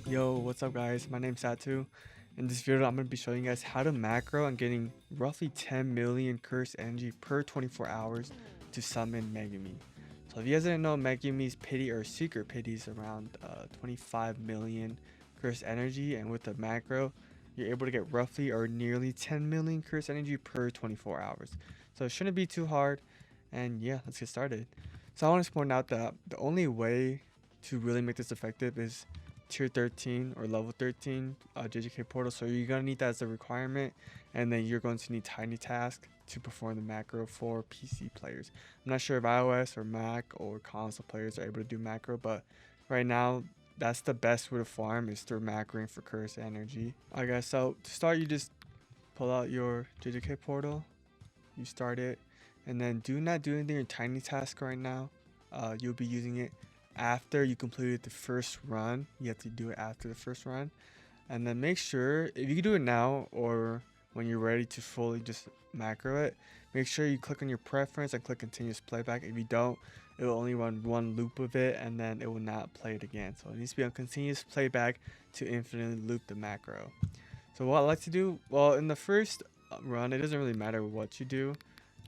Yo, what's up guys? My name's Satu. In this video, I'm going to be showing you guys how to macro and getting roughly 10 million curse energy per 24 hours to summon Megumi. So if you guys didn't know, Megumi's pity or secret pity is around 25 million curse energy, and with the macro, you're able to get roughly or nearly 10 million curse energy per 24 hours. So it shouldn't be too hard, and yeah, let's get started. So I want to point out that the only way to really make this effective is tier 13 or level 13 JJK portal. So you're gonna need that as a requirement, and then you're going to need tiny task to perform the macro for PC players. I'm not sure if iOS or Mac or console players are able to do macro, but right now that's the best way to farm is through macroing for curse energy. Alright guys, so to start, you just pull out your JJK portal, you start it, and then do not do anything in tiny task right now. You'll be using it after you completed the first run. You have to do it after the first run, and then make sure, if you can do it now or when you're ready to fully just macro it, make sure you click on your preference and click continuous playback. If you don't, it will only run one loop of it and then it will not play it again. So it needs to be on continuous playback to infinitely loop the macro. So what I like to do, well, in the first run, it doesn't really matter what you do,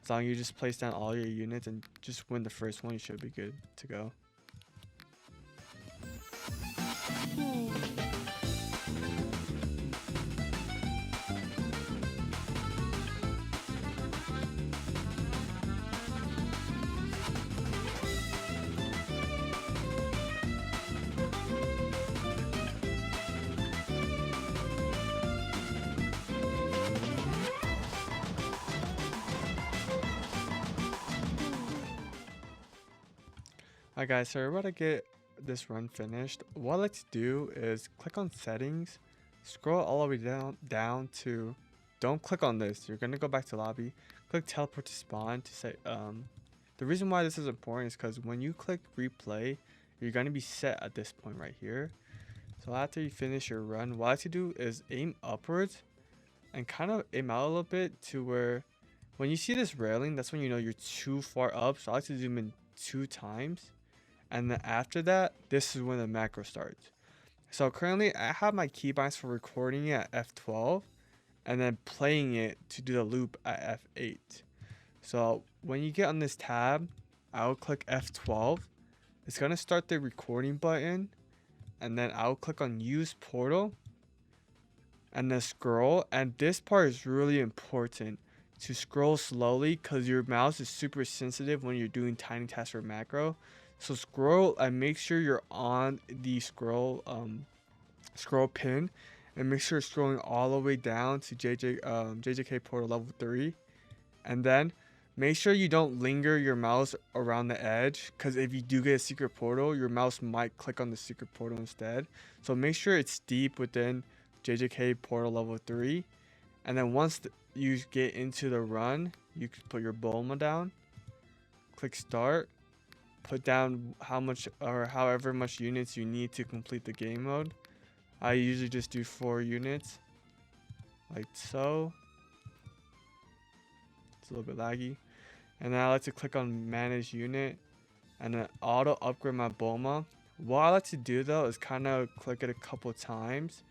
as long as you just place down all your units and just win the first one, you should be good to go. Alright guys, so we're about to get this run finished. What I like to do is click on settings, scroll all the way down to, don't click on this, you're gonna go back to lobby, click teleport to spawn to say the reason why this is important is because when you click replay, you're gonna be set at this point right here. So after you finish your run, what I like to do is aim upwards and kind of aim out a little bit to where when you see this railing, that's when you know you're too far up. So I like to zoom in 2 times, and then after that, this is when the macro starts. So currently I have my keybinds for recording it at F12 and then playing it to do the loop at F8. So when you get on this tab, I'll click F12. It's gonna start the recording button, and then I'll click on use portal and then scroll. And this part is really important to scroll slowly because your mouse is super sensitive when you're doing tiny tasks or macro. So scroll and make sure you're on the scroll pin, and make sure you're scrolling all the way down to JJK portal level 3, and then make sure you don't linger your mouse around the edge, because if you do get a secret portal, your mouse might click on the secret portal instead. So make sure it's deep within JJK portal level 3, and then once you get into the run, you can put your Bulma down, click start, put down how much or however much units you need to complete the game mode. I usually just do 4 units, like so. It's a little bit laggy. And then I like to click on manage unit and then auto upgrade my Bulma. What I like to do though is kind of click it a couple times,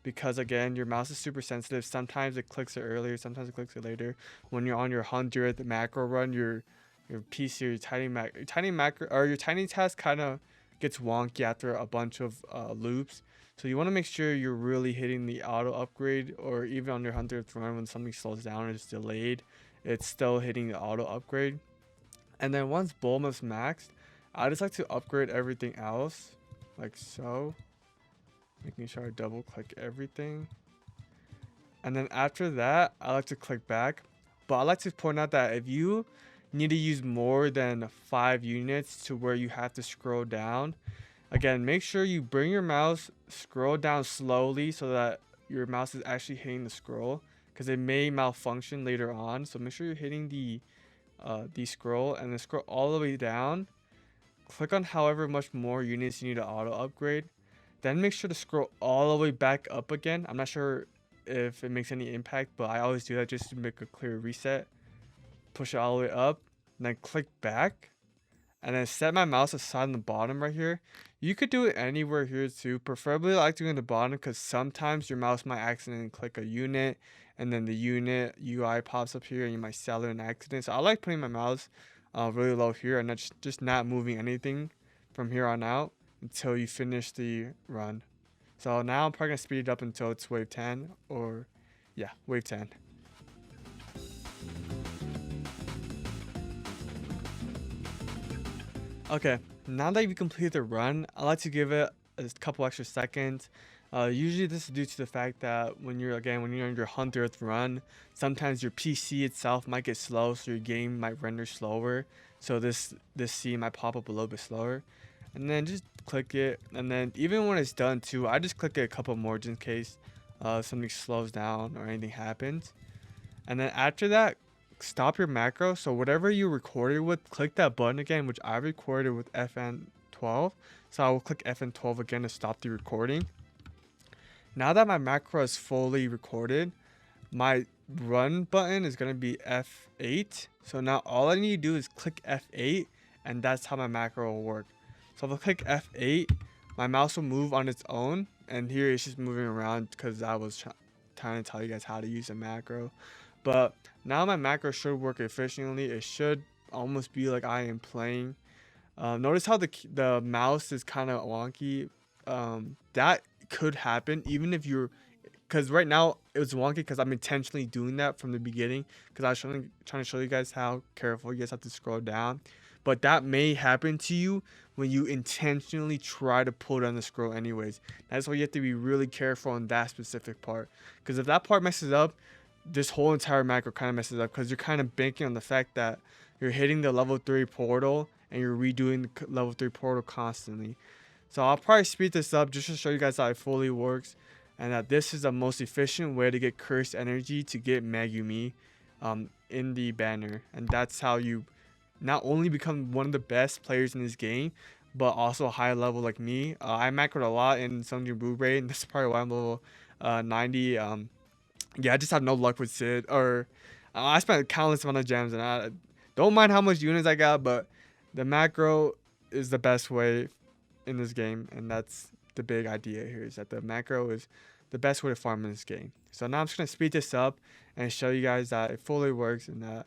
because again, your mouse is super sensitive. Sometimes it clicks it earlier, sometimes it clicks it later. When you're on your 100th macro run, your PC or your tiny task kind of gets wonky after a bunch of loops. So you want to make sure you're really hitting the auto upgrade, or even on your 100th run when something slows down or is delayed, it's still hitting the auto upgrade. And then once Bulma's maxed, I just like to upgrade everything else, like so, making sure I double click everything. And then after that, I like to click back. But I like to point out that if you need to use more than 5 units to where you have to scroll down, again, make sure you bring your mouse, scroll down slowly so that your mouse is actually hitting the scroll, because it may malfunction later on. So make sure you're hitting the scroll, and then scroll all the way down, click on however much more units you need to auto upgrade, then make sure to scroll all the way back up again. I'm not sure if it makes any impact, but I always do that just to make a clear reset. Push it all the way up, and then click back, and then set my mouse aside on the bottom right here. You could do it anywhere here too. Preferably I like doing the bottom because sometimes your mouse might accidentally click a unit and then the unit UI pops up here and you might sell it in accident. So I like putting my mouse really low here and just not moving anything from here on out until you finish the run. So now I'm probably gonna speed it up until it's wave 10 or yeah, wave 10. Okay, now that you've completed the run, I like to give it a couple extra seconds. Usually this is due to the fact that when you're in your 100th run, sometimes your PC itself might get slow, so your game might render slower. So this scene might pop up a little bit slower. And then just click it, and then even when it's done too, I just click it a couple more just in case something slows down or anything happens. And then after that, stop your macro. So whatever you recorded with, click that button again, which I recorded with FN12. So I will click FN12 again to stop the recording. Now that my macro is fully recorded, my run button is going to be F8. So now all I need to do is click F8, and that's how my macro will work. So if I click F8, my mouse will move on its own, and here it's just moving around because I was trying to tell you guys how to use a macro. But now my macro should work efficiently. It should almost be like I am playing. Notice how the mouse is kind of wonky. That could happen even if you're, because right now it was wonky because I'm intentionally doing that from the beginning because I was trying to show you guys how careful you guys have to scroll down. But that may happen to you when you intentionally try to pull down the scroll anyways. That's why you have to be really careful on that specific part. Because if that part messes up, this whole entire macro kind of messes up because you're kind of banking on the fact that you're hitting the level 3 portal and you're redoing the level 3 portal constantly. So I'll probably speed this up just to show you guys how it fully works and that this is the most efficient way to get cursed energy to get Megumi in the banner. And that's how you not only become one of the best players in this game, but also high level like me. I macroed a lot in Sungjin Boo Braid, and that's probably why I'm level 90. Yeah, I just have no luck with Sid. Or I spent a countless amount of gems, and I don't mind how much units I got, but the macro is the best way in this game, and that's the big idea here, is that the macro is the best way to farm in this game. So now I'm just going to speed this up and show you guys that it fully works and that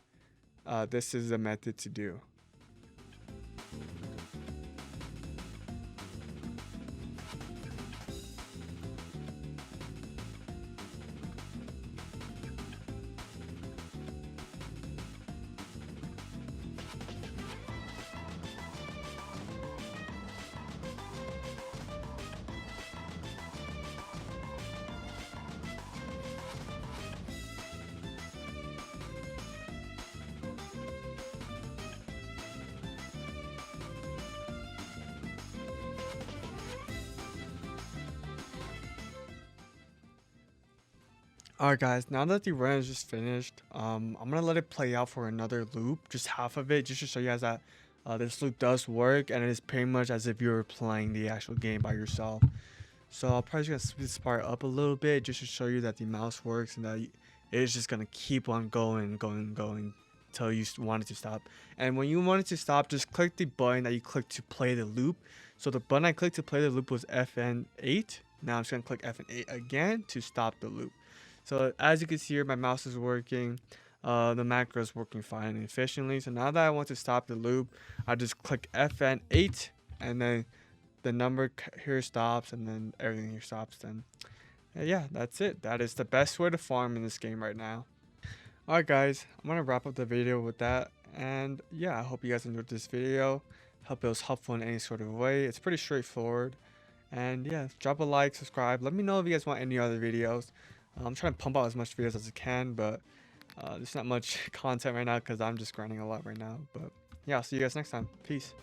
this is the method to do. Alright guys, now that the run is just finished, I'm gonna let it play out for another loop, just half of it, just to show you guys that this loop does work, and it is pretty much as if you were playing the actual game by yourself. So I'll probably just gonna speed this part up a little bit just to show you that the mouse works and that it is just gonna keep on going until you want it to stop. And when you want it to stop, just click the button that you clicked to play the loop. So the button I clicked to play the loop was FN8. Now I'm just gonna click FN8 again to stop the loop. So as you can see here, my mouse is working. The macro is working fine and efficiently. So now that I want to stop the loop, I just click FN8 and then the number here stops and then everything here stops. Then yeah, that's it. That is the best way to farm in this game right now. Alright guys, I'm gonna wrap up the video with that, and yeah, I hope you guys enjoyed this video. Hope it was helpful in any sort of way. It's pretty straightforward, and yeah, drop a like, subscribe, let me know if you guys want any other videos. I'm trying to pump out as much videos as I can, but there's not much content right now because I'm just grinding a lot right now. But yeah, I'll see you guys next time. Peace.